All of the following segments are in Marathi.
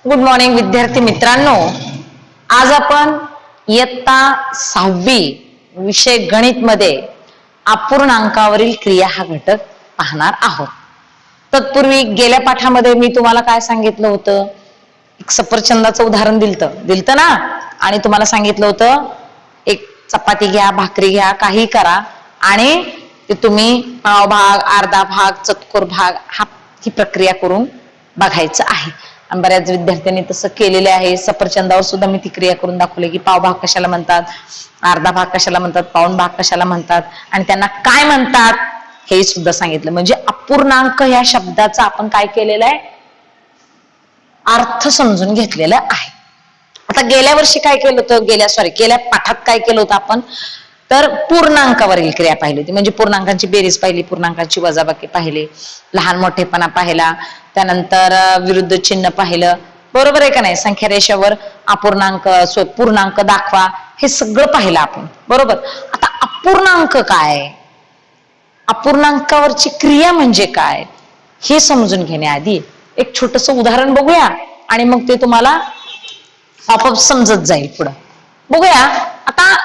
गुड मॉर्निंग विद्यार्थी मित्रांनो. आज आपण इयत्ता 6वी विषय गणित मध्ये अपूर्णांकावरील क्रिया हा घटक पाहणार आहोत. तत्पूर्वी गेल्या पाठामध्ये मी तुम्हाला काय सांगितलं होतं, एक सफरचंदाचं उदाहरण दिलतं ना, आणि तुम्हाला सांगितलं होतं एक चपाती घ्या, भाकरी घ्या, काही करा आणि ते तुम्ही पाव भाग, अर्धा भाग, चतकोर भाग ही प्रक्रिया करून बघायचं आहे. आणि बऱ्याच विद्यार्थ्यांनी तसं केलेले आहे. सफरचंदावर सुद्धा मी ती क्रिया करून दाखवली की पाव भाग कशाला म्हणतात, अर्धा भाग कशाला म्हणतात, पाऊण भाग कशाला म्हणतात आणि त्यांना काय म्हणतात हे सुद्धा सांगितलं. म्हणजे अपूर्णांक या शब्दाचा आपण काय केलेलं आहे, अर्थ समजून घेतलेला आहे. आता गेल्या वर्षी काय केलं होतं, गेल्या पाठात काय केलं होतं आपण, तर पूर्णांकावरील क्रिया पाहिली होती. म्हणजे पूर्णांकांची बेरीज पाहिली, पूर्णांकांची वजाबाकी पाहिली, लहान मोठेपणा पाहिला, त्यानंतर विरुद्ध चिन्ह पाहिलं, बरोबर आहे का नाही, संख्या रेषेवर अपूर्णांक पूर्णांक दाखवा, हे सगळं पाहिलं आपण, बरोबर. आता अपूर्णांक काय, अपूर्णांकावरची क्रिया म्हणजे काय हे समजून घेण्याआधी एक छोटस उदाहरण बघूया आणि मग ते तुम्हाला आपोआप समजत जाईल. पुढं बघूया. आता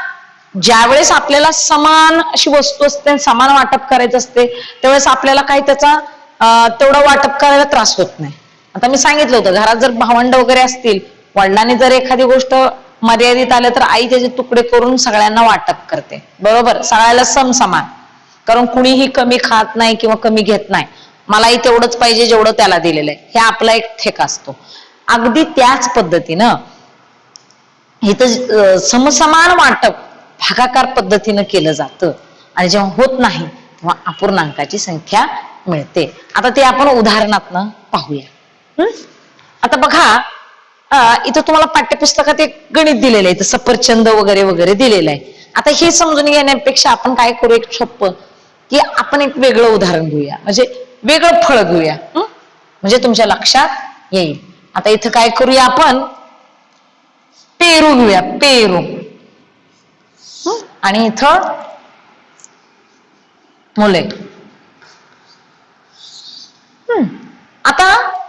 ज्यावेळेस आपल्याला समान अशी वस्तू असते, समान वाटप करायचं असते, त्यावेळेस आपल्याला काही त्याचा तेवढं वाटप करायला त्रास होत नाही. आता मी सांगितलं होतं, घरात जर भावंड वगैरे असतील, वडिलांनी जर एखादी गोष्ट मर्यादित आलं तर आई त्याचे तुकडे करून सगळ्यांना वाटप करते, बरोबर, सगळ्याला समसमान, कारण कुणीही कमी खात नाही किंवा कमी घेत नाही. मलाही तेवढंच पाहिजे जेवढं त्याला दिलेलं आहे, हे आपला एक ठेक असतो. अगदी त्याच पद्धतीनं इथं समसमान वाटप भागाकार पद्धतीनं केलं जातं आणि जेव्हा होत नाही तेव्हा अपूर्णांकाची संख्या मिळते. आता ते आपण उदाहरणातनं पाहूया. आता बघा, इथं तुम्हाला पाठ्यपुस्तकात एक गणित दिलेलं आहे, सफरचंद वगैरे वगैरे दिलेलं आहे. आता हे समजून घेण्यापेक्षा आपण काय करू, एक सोपं की आपण एक वेगळं उदाहरण घेऊया, म्हणजे वेगळं फळ घेऊया, म्हणजे तुमच्या लक्षात येईल. आता इथं काय करूया, आपण पेरू घेऊया, पेरू, आणि इथं मुले. आता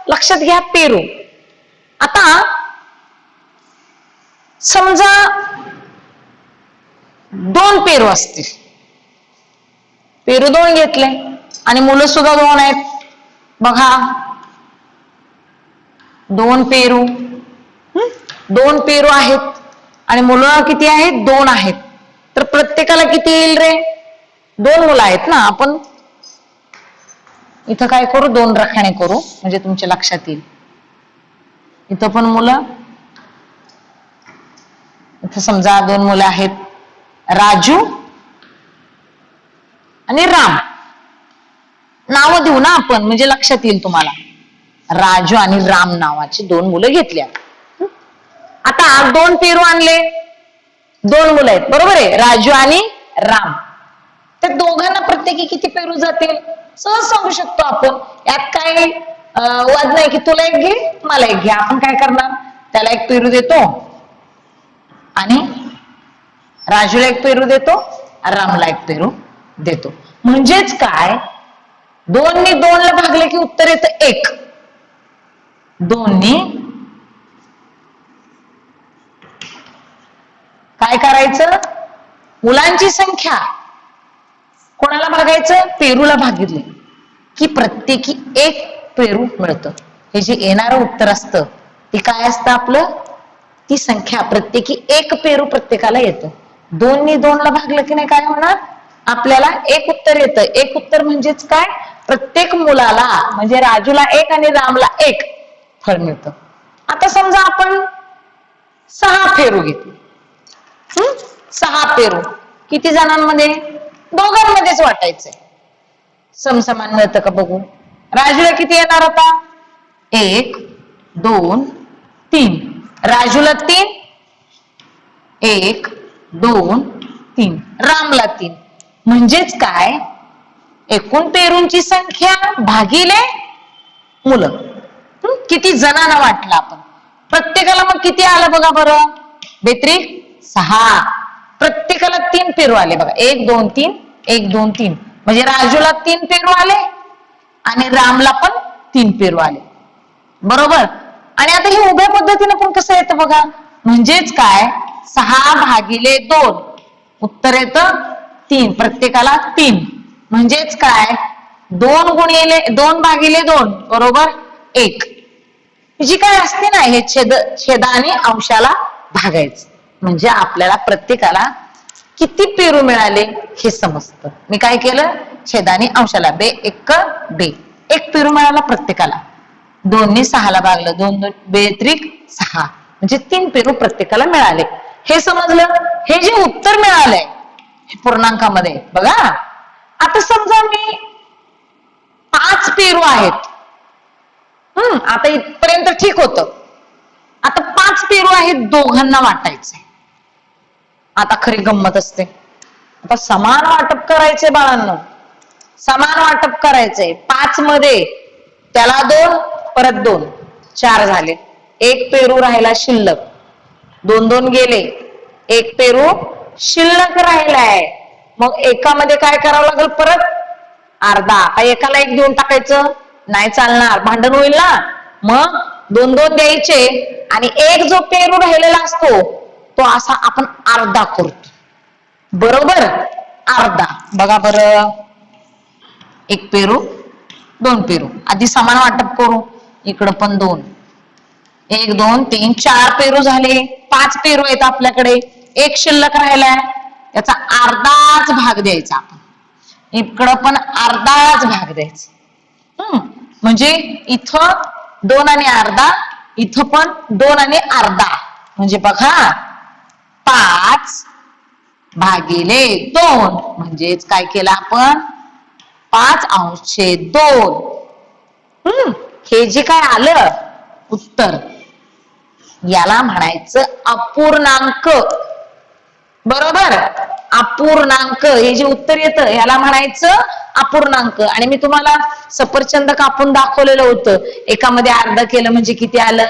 लक्षात घ्या, पेरू. आता समजा 2 पेरू असतील, पेरू 2 घेतले आणि मुलं सुद्धा 2 आहेत. बघा, 2 पेरू, 2 पेरू आहेत आणि मुलं किती आहेत, 2 आहेत. तर प्रत्येकाला किती येईल रे, 2 मुलं आहेत ना. आपण इथं काय करू, 2 रखाने करू म्हणजे तुमच्या लक्षात येईल. इथं पण मुलं, इथं समजा 2 मुलं आहेत, राजू आणि राम. नाव देऊ ना आपण, म्हणजे लक्षात येईल तुम्हाला. राजू आणि राम नावाची 2 मुलं घेतल्या. आता 2 पेरू आणले, 2 मुलं आहेत, बरोबर आहे, राजू आणि राम. त्या दोघांना प्रत्येकी किती पेरू जातील सहज सांगू शकतो आपण. यात काय वाद नाही की तुला एक घे मला एक घे. आपण काय करणार, त्याला एक पेरू देतो आणि राजूला एक पेरू देतो, रामला एक पेरू देतो. म्हणजेच काय, 2 ने 2 ला भागले की उत्तर येतं 1. 2 ने काय करायचं, मुलांची संख्या कोणाला भागायचं, पेरूला भागितले की प्रत्येकी 1 पेरू मिळतं. हे जे येणारं उत्तर असतं ते काय असतं आपलं, ती संख्या प्रत्येकी 1 पेरू प्रत्येकाला येतं. 2 ने 2 ला भागलं की नाही काय होणार, आपल्याला 1 उत्तर येतं. 1 उत्तर म्हणजेच काय, प्रत्येक मुलाला म्हणजे राजूला 1 आणि रामला 1 फळ मिळतं. आता समजा आपण 6 पेरू घेतले, 6 पेरू किती जणांमध्ये, दोघांमध्येच वाटायचंय. समसमान मिळतं का बघू. राजूला किती येणार आता, 1 2 3, राजूला 3, 1 2 3, रामला 3. म्हणजेच काय, एकूण पेरूंची संख्या भागिले मुलं. किती जणांना वाटलं आपण, प्रत्येकाला मग किती आलं बघा बरं, बेत्रिक 6. प्रत्येकाला 3 पेरू आले बघा, 1 2 3 1 2 3. म्हणजे राजूला 3 पेरू आले आणि रामला पण 3 पेरू आले. बरोबर. आणि आता हे उभ्या पद्धतीने पण कसं येतं बघा, म्हणजेच काय 6 भागिले 2 उत्तर येतं 3, प्रत्येकाला 3. म्हणजेच काय 2 भागिले 2 बरोबर 1. जी काय असते ना हे छेदाने अंशाला भागायचं, म्हणजे आपल्याला प्रत्येकाला किती पेरू मिळाले हे समजतं. मी काय केलं, छेदाने अंशाला 2 1 2, 1 पेरू मिळाला प्रत्येकाला. 2 ने 6 ला भागलं, 2 2 6, म्हणजे 3 पेरू प्रत्येकाला मिळाले. हे समजलं. हे जे उत्तर मिळालंय पूर्णांकामध्ये बघा, आता समजा मी 5 पेरू आहेत. आता इथपर्यंत ठीक होतं. आता 5 पेरू आहेत, दोघांना वाटायचे. आता खरी गंमत असते. आता समान वाटप करायचे बाळांनो, समान वाटप करायचंय. 5 मध्ये त्याला 2 परत 2 4 झाले. 1 पेरू राहिला शिल्लक, 2 2 गेले, 1 पेरू शिल्लक राहिलाय. मग एकामध्ये काय करावं लागेल, परत अर्धा. एकाला 1 देऊन टाकायचं नाही चालणार, भांडण होईल ना. मग 2 2 द्यायचे आणि 1 जो पेरू राहिलेला असतो तो असा आपण अर्धा करतो. बरोबर, अर्धा. बघा बरं, 1 पेरू 2 पेरू. आधी समान वाटप करू. इकडं पण 2, 1 2 3 4 पेरू झाले. 5 पेरू आहेत आपल्याकडे, 1 शिल्लक राहिलाय, याचा अर्धाच भाग द्यायचा आपण. इकडं पण अर्धाच भाग द्यायचा. म्हणजे इथं 2 आणि अर्धा, इथं पण 2 आणि अर्धा. म्हणजे बघा 5 भागिले 2, म्हणजेच काय केलं आपण 5/2. हे जे काय आलं उत्तर, याला म्हणायचं अपूर्णांक. बरोबर, अपूर्णांक. हे जे उत्तर येतं याला म्हणायचं अपूर्णांक. आणि मी तुम्हाला सफरचंद कापून दाखवलेलं होतं. एकामध्ये अर्ध केलं म्हणजे किती आलं,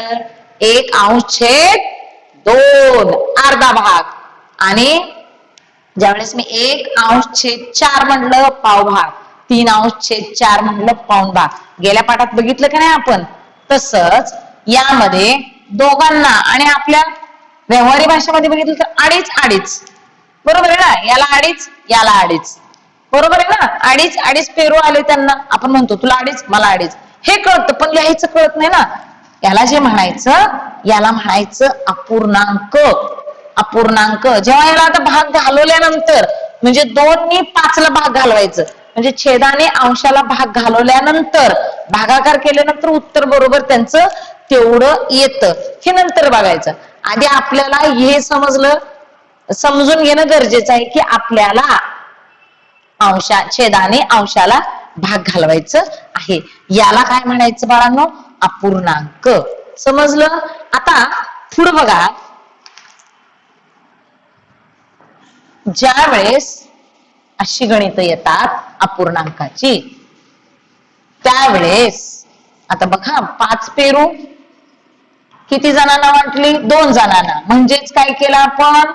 1/2, अर्धा भाग. आणि ज्यावेळेस मी 1/4 म्हणलं पावभाग, 3/4 म्हणलं पाऊण भाग. गेल्या पाठात बघितलं का नाही आपण. तसंच यामध्ये दोघांना आणि आपल्या व्यवहारी भाषेमध्ये बघितलं तर 2.5 बरोबर आहे ना. याला 2.5 याला 2.5 बरोबर आहे ना. 2.5 पेरू आले त्यांना, आपण म्हणतो तुला 2.5 मला 2.5. हे कळतं पण लिहायचं कळत नाही ना. याला जे म्हणायचं याला म्हणायचं अपूर्णांक. अपूर्णांक. जेव्हा याला आता भाग घालवल्यानंतर म्हणजे 2 ने 5 ला भाग घालवायचं, म्हणजे छेदाने अंशाला भाग घालवल्यानंतर भागाकार केल्यानंतर उत्तर बरोबर त्यांचं तेवढं येतं. हे नंतर बघायचं. आधी आपल्याला हे समजून घेणं गरजेचं आहे की आपल्याला छेदाने अंशाला भाग घालवायचं आहे. याला काय म्हणायचं बाळांनो, अपूर्णांक. समजलं. आता पुढे बघा, ज्या वेळेस अशी गणित येतात अपूर्णांकाची, त्यावेळेस आता बघा 5 पेरू किती जणांना वाटली, 2 जणांना. म्हणजेच काय केलं आपण,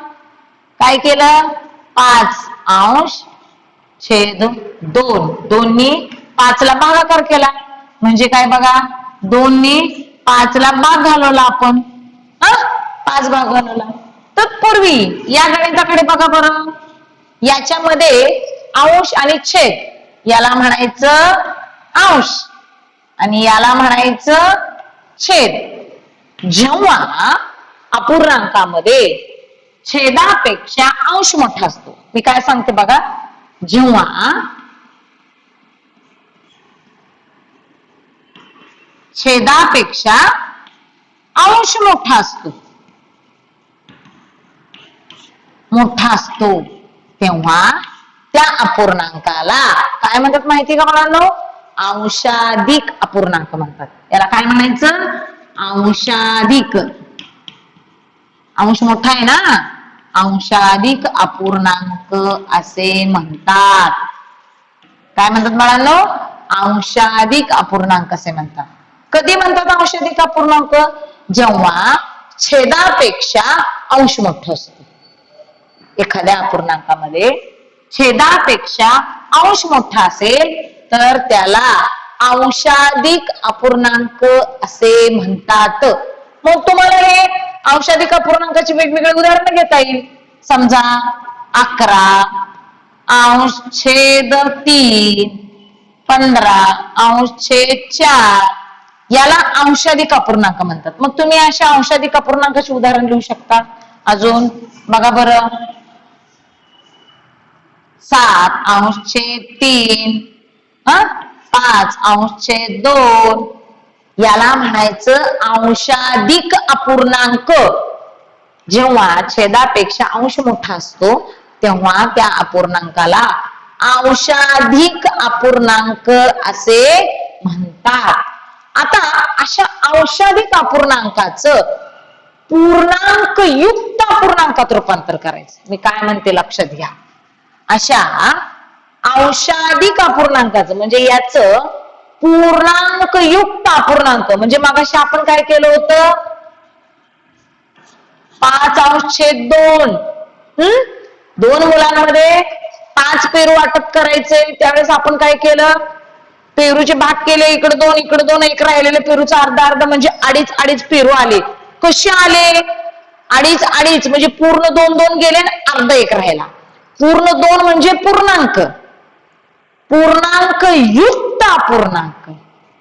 काय केलं 5/2. 2 ने 5 ला भागाकार केला, म्हणजे काय बघा 2 ने 5 ला भाग घालवला आपण. 5 भाग घालवला. तत्पूर्वी या गणिताकडे बघा बरं. याच्यामध्ये अंश आणि छेद, याला म्हणायचं अंश आणि याला म्हणायचं छेद. जेव्हा अपूर्णांकामध्ये छेदापेक्षा अंश मोठा असतो, मी काय सांगते बघा, जेव्हा छेदापेक्षा अंश मोठा असतो तेव्हा त्या अपूर्णांकाला काय म्हणतात माहिती का मुलांनो, अंशाधिक अपूर्णांक म्हणतात. याला काय म्हणायचं, अंशाधिक. अंश मोठा आहे ना, अंशाधिक अपूर्णांक असे म्हणतात. काय म्हणतात बाळांनो, अंशाधिक अपूर्णांक असे म्हणतात. कधी म्हणतात अंशाधिक अपूर्णांक, जेव्हा छेदापेक्षा अंश मोठा असतो. एखाद्या अपूर्णांकामध्ये छेदापेक्षा अंश मोठा असेल तर त्याला अंशाधिक अपूर्णांक असे म्हणतात. मग तुम्हाला हे अंशाधिक अपूर्णांकाची वेगवेगळे उदाहरण घेता येईल. समजा 11 अंश छेद 3, 15 अंश छेद 4 याला अंशाधिक अपूर्णांक म्हणतात. मग तुम्ही अशा अंशाधिक अपूर्णांकाचे उदाहरण लिहू शकता. अजून बघा बरं, 7 अंश छेद 3, 5 अंश छेद 2 याला म्हणायचं अंशाधिक अपूर्णांक. जेव्हा छेदापेक्षा अंश मोठा असतो तेव्हा त्या अपूर्णांकाला अंशाधिक अपूर्णांक असे म्हणतात. आता अशा अंशाधिक अपूर्णांकाचं पूर्णांक युक्त अपूर्णांकात रूपांतर करायचं. मी काय म्हणते लक्षात घ्या. अशा अंशाधिक अपूर्णांकाचं म्हणजे याचं पूर्णांक युक्त अपूर्णांक म्हणजे मगाशी आपण काय केलं होतं, 5 अंश छेद 2. दोन मुलांमध्ये 5 पेरू वाटप करायचे. त्यावेळेस आपण काय केलं, पेरूचे भाग केले, इकडे 2 इकडे 2, एक राहिलेले पेरूचा अर्धा अर्धा म्हणजे 2.5 पेरू आले. कसे आले, 2.5 म्हणजे पूर्ण 2 गेले, अर्धा एक राहिला. पूर्ण 2 म्हणजे पूर्णांक, पूर्णांक युक्त अपूर्णांक.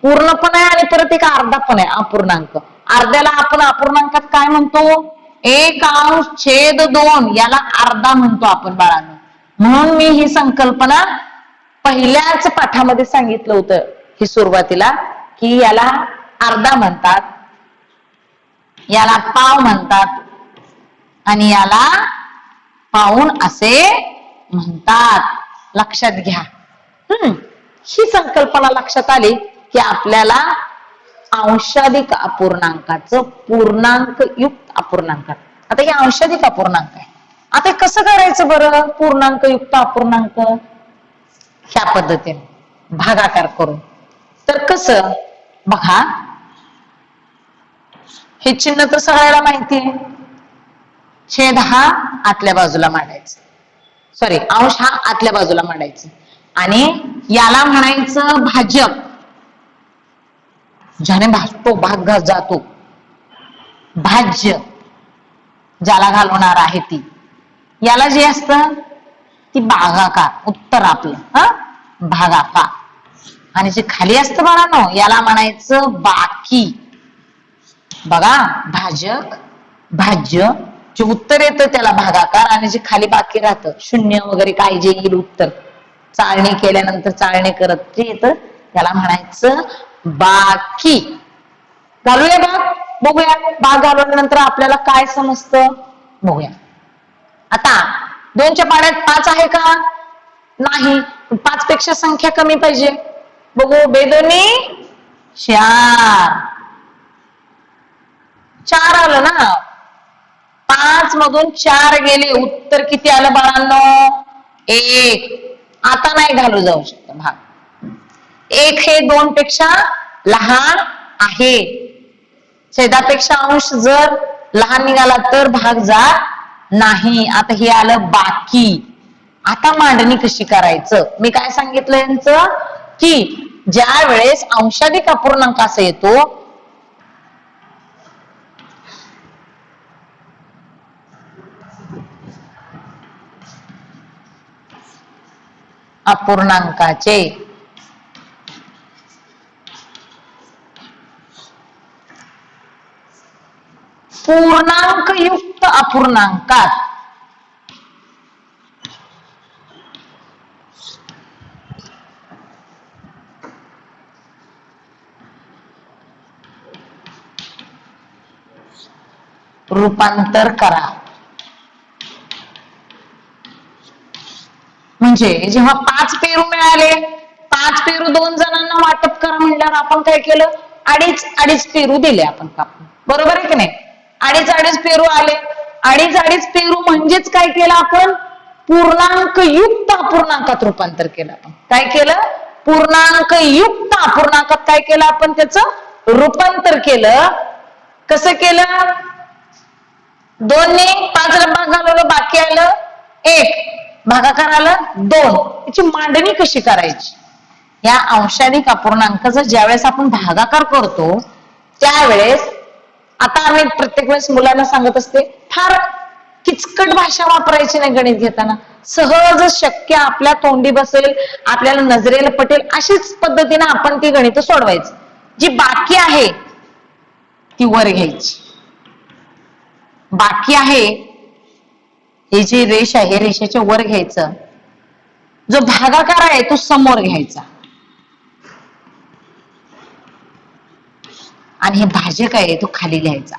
पूर्ण पण आहे आणि परत एक अर्धा पण आहे अपूर्णांक. अर्ध्याला आपण अपूर्णांकात काय म्हणतो, 1 अंश छेद 2 याला अर्धा म्हणतो आपण बाळांनो. म्हणून मी ही संकल्पना पहिल्याच पाठामध्ये सांगितलं होतं ही सुरुवातीला, की याला अर्धा म्हणतात, याला पाव म्हणतात आणि याला पाऊण असे म्हणतात. लक्षात घ्या. ही संकल्पना लक्षात आली की आपल्याला अंशाधिक अपूर्णांकाचं पूर्णांक युक्त अपूर्णांक. आता हे अंशाधिक अपूर्णांक आहे. आता कसं करायचं बरं पूर्णांक युक्त अपूर्णांक, ह्या पद्धतीने भागाकार करून. तर कसं बघा, हे चिन्ह तर सगळ्याला माहिती आहे. छेद हा आतल्या बाजूला मांडायचा, सॉरी अंश हा आतल्या बाजूला मांडायचा आणि याला म्हणायचं भाजक. ज्याने भाजतो भाग जातो, भाज्य ज्याला घालवणार आहे ती. याला जे असतं ती भागाकार, उत्तर आपलं भागाकार. आणि जे खाली असतं बाळांनो याला म्हणायचं बाकी. बघा, भाजक भाज्य जे उत्तर येतं त्याला भागाकार आणि जे खाली बाकी राहतं शून्य वगैरे काय जे येईल उत्तर चाळणी केल्यानंतर चाळणी करत जे येतं त्याला म्हणायचं बाकी. घालूया भाग, बघूया भाग घालवल्यानंतर आपल्याला काय समजतं बघूया. आता 2च्या पाड्यात 5 आहे का, नाही. 5 पेक्षा संख्या कमी पाहिजे. बघू, बेदोनी 4, 4 आलं ना. 5 मधून 4 गेले, उत्तर किती आलं बाळांनो, 1. आता नाही घालू जाऊ शकत भाग. 1 हे 2 पेक्षा लहान आहे. छेदापेक्षा अंश जर लहान निघाला तर भाग जात नाही. आता हे आलं बाकी. आता मांडणी कशी करायचं, मी काय सांगितलं यांचं, की ज्या वेळेस अंशाधिक अपूर्णांक असा येतो अपूर्णांकाचे पूर्णांक युक्त अपूर्णांकात रूपांतर करा. म्हणजे जेव्हा 5 पेरू मिळाले, 5 पेरू 2 जणांना वाटप करा म्हणल्यावर आपण काय केलं, 2.5 पेरू दिले आपण कापून. बरोबर आहे की नाही. 2.5 पेरू आले. 2.5 पेरू म्हणजेच काय केलं आपण, पूर्णांक युक्त अपूर्णांकात रूपांतर केलं. आपण काय केलं, पूर्णांक युक्त अपूर्णांकात काय केलं आपण, त्याचं रूपांतर केलं. कसं केलं, 2 ने 5 ला भाग घालवलं, बाकी आलं 1, भागाकार आलं 2. याची मांडणी कशी करायची, या अंशाधिक अपूर्णांकाचा ज्यावेळेस आपण भागाकार करतो त्यावेळेस, आता आम्ही प्रत्येक वेळेस मुलांना सांगत असते, फार किचकट भाषा वापरायची नाही गणित घेताना. सहज शक्य आपल्या तोंडी बसेल, आपल्याला नजरेला पटेल अशीच पद्धतीने आपण ती गणित सोडवायची. जी बाकी आहे ती वर घ्यायची. बाकी आहे ही जी रेष आहे, रेषेच्या वर घ्यायचं. जो भागाकार आहे तो समोर घ्यायचा आणि हे भाजक आहे तो खाली लिहायचा.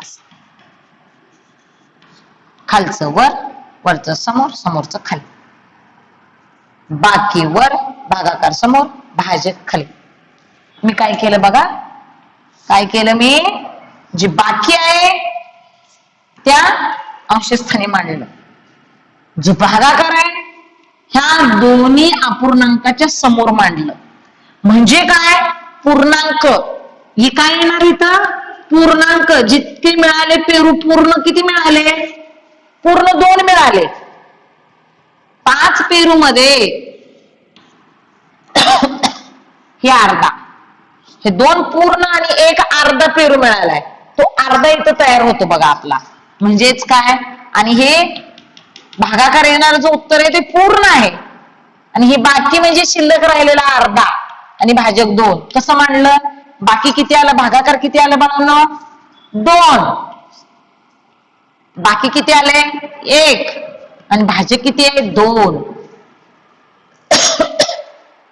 खालचं वर, वरचं समोर, समोरचं खाली. बाकी वर, भागाकार समोर, भाजक खाली. मी काय केलं बघा, काय केलं मी, जी बाकी आहे त्या अंशस्थानी मांडलं. जे भागाकार आहे ह्या दोन्ही अपूर्णांकाच्या समोर मांडलं. म्हणजे काय, पूर्णांक. हे काय येणार इथं, पूर्णांक. जितके मिळाले पेरू, पूर्ण किती मिळाले, पूर्ण 2 मिळाले. 5 पेरू मध्ये हे अर्धा, हे 2 पूर्ण आणि 1 अर्धा पेरू मिळालाय. तो अर्धा इथं तयार होतो बघा आपला. म्हणजेच काय, आणि हे भागाकार येणार जो उत्तर आहे ते पूर्ण आहे आणि हे बाकी म्हणजे शिल्लक राहिलेला अर्धा आणि भाजक 2. कसं मांडलं, बाकी किती आलं, भागाकार किती आलं बाळांनो, 2. बाकी किती आले, 1 आणि भाजक किती आहे, 2.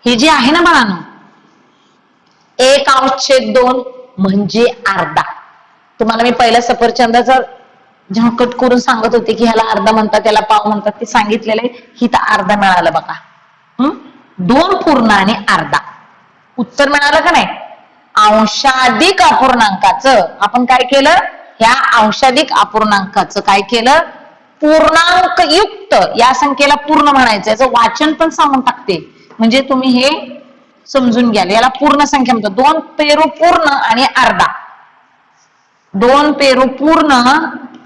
हे जे आहे ना बाळांनो, 1/2 म्हणजे अर्धा. तुम्हाला मी पहिल्या सफरचंदाचा जेव्हा कट करून सांगत होते की ह्याला अर्धा म्हणतात, त्याला पाव म्हणतात, ते सांगितलेलं आहे. ही तर अर्धा मिळालं बघा. 2 पूर्ण आणि अर्धा उत्तर मिळालं का नाही. अंशाधिक अपूर्णांकाचं आपण काय केलं, ह्या अंशाधिक अपूर्णांकाचं काय केलं, पूर्णांक युक्त. या संख्येला पूर्ण म्हणायचं. याचं वाचन पण सांगून टाकते म्हणजे तुम्ही हे समजून घ्याल. याला पूर्ण संख्या म्हणतात. 2 पेरू पूर्ण आणि अर्धा. 2 पेरू पूर्ण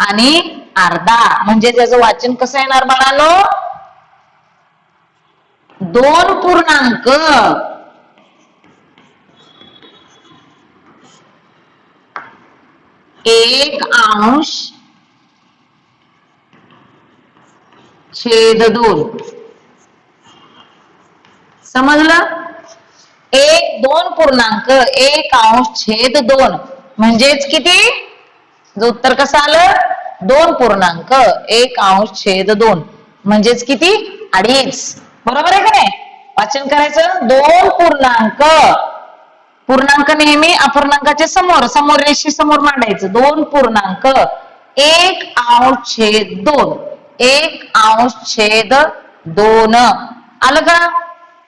आणि अर्धा म्हणजे त्याचं वाचन कसं येणार बाळांनो, 2 पूर्णांक 1/2. समजलं. 2 पूर्णांक 1/2 म्हणजेच किती, जो उत्तर कसं आलं, 2 पूर्णांक 1/2 म्हणजेच किती, 2.5. बरोबर आहे का नाही. वाचन करायचं, 2 पूर्णांक, पूर्णांक नेहमी अपूर्णांकाच्या समोर, समोर रेषे समोर मांडायचं. 2 पूर्णांक 1/2 1/2 आलं का.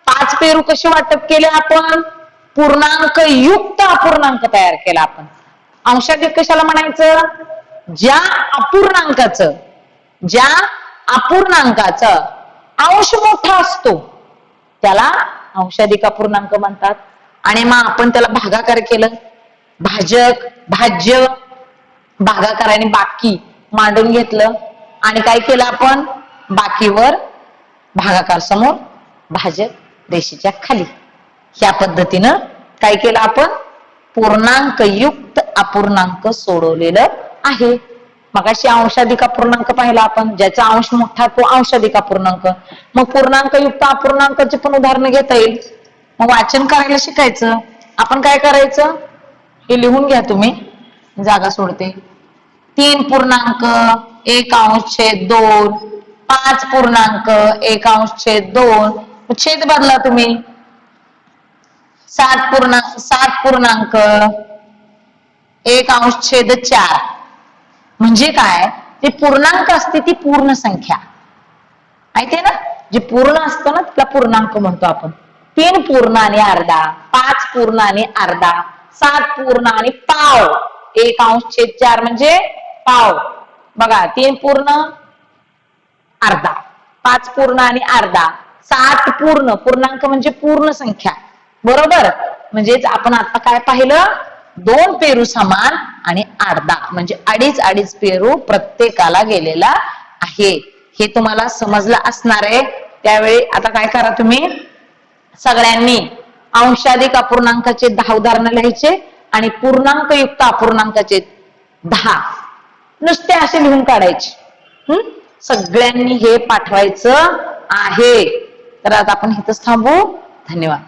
5 पेरू कसे वाटप केले आपण, पूर्णांक युक्त अपूर्णांक तयार केला आपण. अंशाधिक कशाला म्हणायचं, ज्या अपूर्णांकाचा अंश मोठा असतो त्याला अंशाधिक अपूर्णांक म्हणतात. आणि मग आपण त्याला भागाकार केलं, भाजक, भाज्य, भागाकाराने बाकी मांडून घेतलं आणि काय केलं आपण, बाकीवर, भागाकार समोर, भाजक रेषेच्या खाली. ह्या पद्धतीनं काय केलं आपण, पूर्णांक युक्त अपूर्णांक सोडवलेलं आहे. मगाशी अंशाधिक अपूर्णांक पाहिला आपण, ज्याचा अंश मोठा तो अंशाधिक अपूर्णांक. मग पूर्णांक युक्त अपूर्णांकाचे पण उदाहरण घेता येईल. मग वाचन करायला शिकायचं. आपण काय करायचं, हे लिहून घ्या तुम्ही, जागा सोडते. 3 पूर्णांक 1/2, 5 पूर्णांक 1/2, छेद बदला तुम्ही. 7 पूर्णांक 1/4 म्हणजे काय, ते पूर्णांक असते ती पूर्ण संख्या माहितीये ना. जे पूर्ण असतं ना त्याला पूर्णांक म्हणतो आपण. 3 पूर्ण आणि अर्धा, 5 पूर्ण आणि अर्धा, 7 पूर्ण आणि पाव, 1/4 म्हणजे पाव. बघा, 3 पूर्ण अर्धा, 5 पूर्ण आणि अर्धा, 7 पूर्ण. पूर्णांक म्हणजे पूर्ण संख्या. बरोबर. म्हणजेच आपण आता काय पाहिलं, 2 पेरू समान आणि अर्धा म्हणजे 2.5 पेरू प्रत्येकाला गेलेला आहे. हे तुम्हाला समजलं असणार आहे. त्यावेळी आता काय करा तुम्ही सगळ्यांनी अंशाधिक अपूर्णांकाचे 10 उदाहरणं लिहायचे आणि पूर्णांकयुक्त अपूर्णांकाचे 10 नुसते असे लिहून काढायचे. सगळ्यांनी हे पाठवायचं आहे. तर आज आपण इथंच थांबू. धन्यवाद.